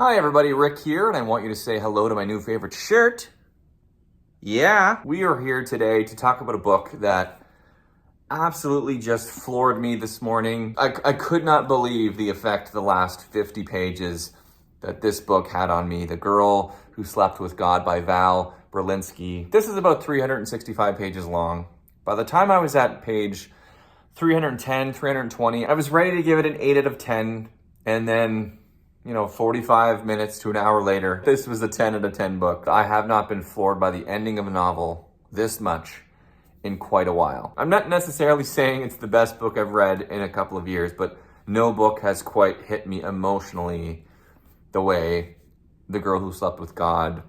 Hi everybody, Rick here, and I want you to say hello to my new favorite shirt. Yeah, we are here today to talk about a book that absolutely just floored me this morning. I could not believe the effect the last 50 pages that this book had on me. The Girl Who Slept with God by Val Brelinksi. This is about 365 pages long. By the time I was at page 310, 320, I was ready to give it an 8 out of 10, and then 45 minutes to an hour later, this was a 10 out of 10 book. I have not been floored by the ending of a novel this much in quite a while. I'm not necessarily saying it's the best book I've read in a couple of years, but no book has quite hit me emotionally the way The Girl Who Slept with God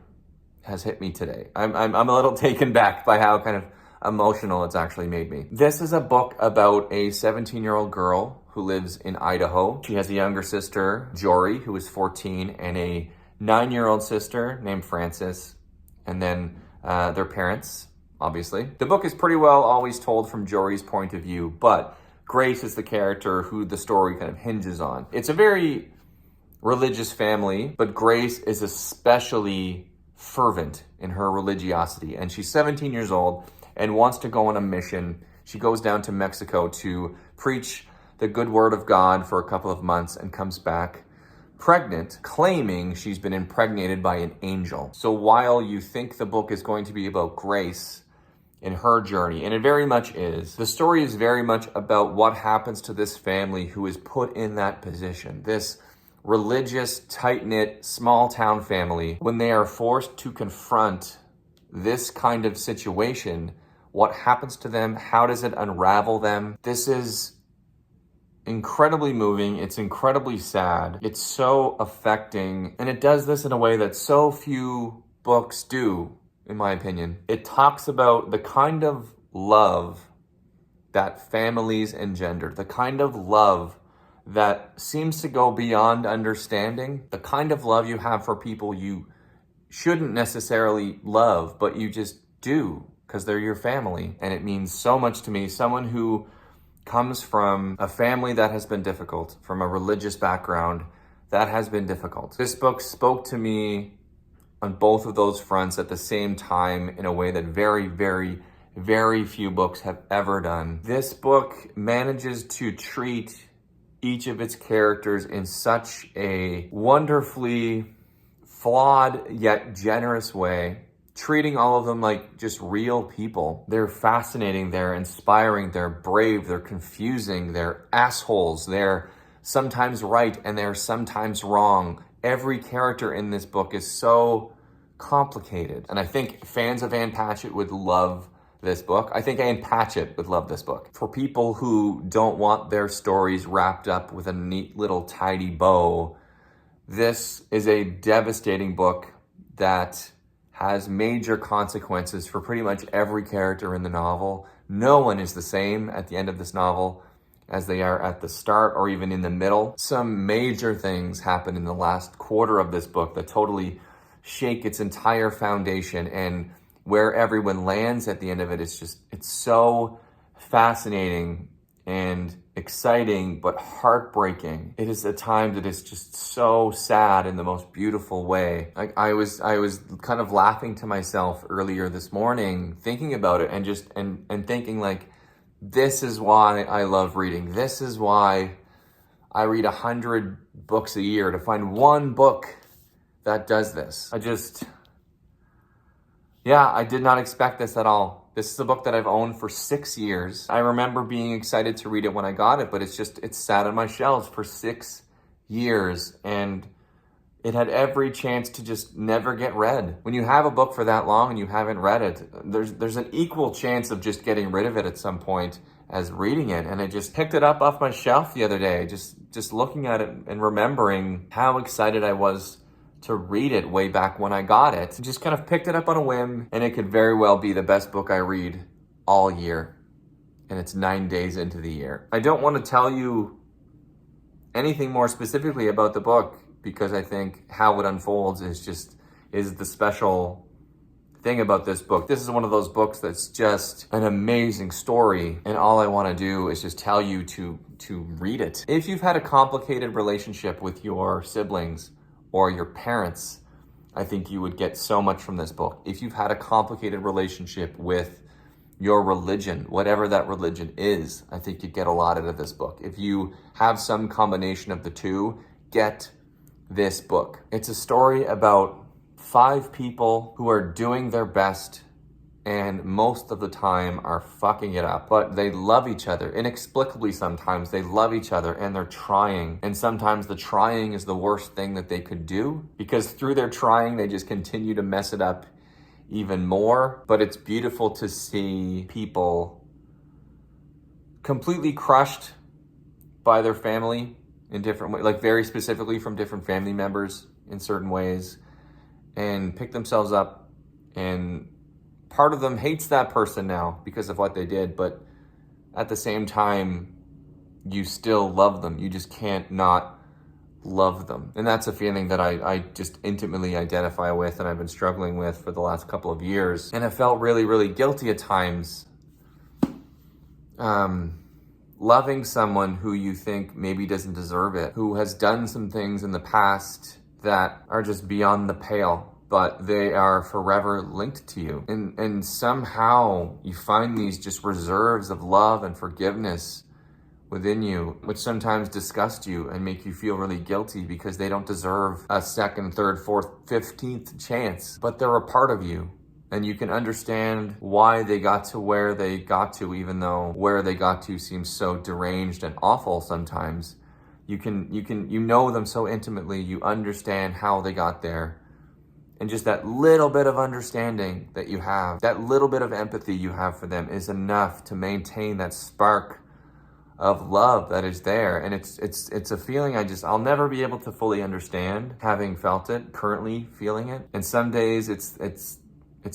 has hit me today. I'm a little taken back by how kind of emotional it's actually made me. This is a book about a 17-year-old girl who lives in Idaho. She has a younger sister, Jory, who is 14, and a 9-year-old sister named Frances, and then their parents, obviously. The book is pretty well always told from Jory's point of view, but Grace is the character who the story kind of hinges on. It's a very religious family, but Grace is especially fervent in her religiosity, and she's 17 years old and wants to go on a mission. She goes down to Mexico to preach the good word of God for a couple of months and comes back pregnant, claiming she's been impregnated by an angel. So while you think the book is going to be about Grace in her journey, and it very much is, the story is very much about what happens to this family who is put in that position. This religious, tight-knit, small-town family, when they are forced to confront this kind of situation, what happens to them? How does it unravel them? This is incredibly moving. It's incredibly sad. It's so affecting. And it does this in a way that so few books do, in my opinion. It talks about the kind of love that families engender, the kind of love that seems to go beyond understanding, the kind of love you have for people you shouldn't necessarily love, but you just do because they're your family. And it means so much to me. Someone who comes from a family that has been difficult, from a religious background that has been difficult. This book spoke to me on both of those fronts at the same time in a way that very, very, very few books have ever done. This book manages to treat each of its characters in such a wonderfully flawed yet generous way, treating all of them like just real people. They're fascinating, they're inspiring, they're brave, they're confusing, they're assholes, they're sometimes right and they're sometimes wrong. Every character in this book is so complicated. And I think fans of Ann Patchett would love this book. I think Ann Patchett would love this book. For people who don't want their stories wrapped up with a neat little tidy bow, this is a devastating book that has major consequences for pretty much every character in the novel. No one is the same at the end of this novel as they are at the start or even in the middle. Some major things happen in the last quarter of this book that totally shake its entire foundation, and where everyone lands at the end of it is just, it's so fascinating and exciting, but heartbreaking. It is a time that is just so sad in the most beautiful way. I was kind of laughing to myself earlier this morning, thinking about it and thinking like, this is why I love reading. This is why I read 100 books a year, to find one book that does this. I did not expect this at all. This is a book that I've owned for 6 years. I remember being excited to read it when I got it, but it's sat on my shelves for 6 years, and it had every chance to just never get read. When you have a book for that long and you haven't read it, there's an equal chance of just getting rid of it at some point as reading it. And I just picked it up off my shelf the other day, just looking at it and remembering how excited I was to read it way back when I got it. Just kind of picked it up on a whim, and it could very well be the best book I read all year. And it's 9 days into the year. I don't want to tell you anything more specifically about the book because I think how it unfolds is the special thing about this book. This is one of those books that's just an amazing story, and all I want to do is just tell you to read it. If you've had a complicated relationship with your siblings, or your parents, I think you would get so much from this book. If you've had a complicated relationship with your religion, whatever that religion is, I think you'd get a lot out of this book. If you have some combination of the two, get this book. It's a story about 5 people who are doing their best and most of the time are fucking it up, but they love each other. Inexplicably sometimes they love each other and they're trying. And sometimes the trying is the worst thing that they could do, because through their trying, they just continue to mess it up even more. But it's beautiful to see people completely crushed by their family in different ways, like very specifically from different family members in certain ways, and pick themselves up. And part of them hates that person now because of what they did, but at the same time, you still love them. You just can't not love them. And that's a feeling that I just intimately identify with, and I've been struggling with for the last couple of years. And I felt really, really guilty at times loving someone who you think maybe doesn't deserve it, who has done some things in the past that are just beyond the pale, but they are forever linked to you. And somehow you find these just reserves of love and forgiveness within you, which sometimes disgust you and make you feel really guilty because they don't deserve a second, third, fourth, 15th chance, but they're a part of you. And you can understand why they got to where they got to, even though where they got to seems so deranged and awful sometimes. You know them so intimately, you understand how they got there. And just that little bit of understanding that you have, that little bit of empathy you have for them is enough to maintain that spark of love that is there. And it's a feeling I'll never be able to fully understand, having felt it, currently feeling it. And some days it's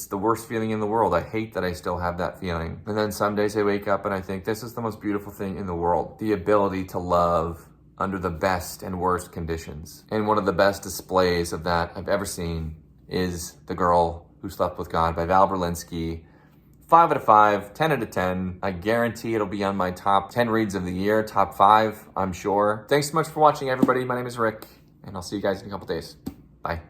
the worst feeling in the world. I hate that I still have that feeling. And then some days I wake up and I think this is the most beautiful thing in the world. The ability to love under the best and worst conditions. And one of the best displays of that I've ever seen is The Girl Who Slept With God by Val Brelinksi. 5 out of 5, 10 out of 10. I guarantee it'll be on my top 10 reads of the year, top 5, I'm sure. Thanks so much for watching, everybody. My name is Rick, and I'll see you guys in a couple days. Bye.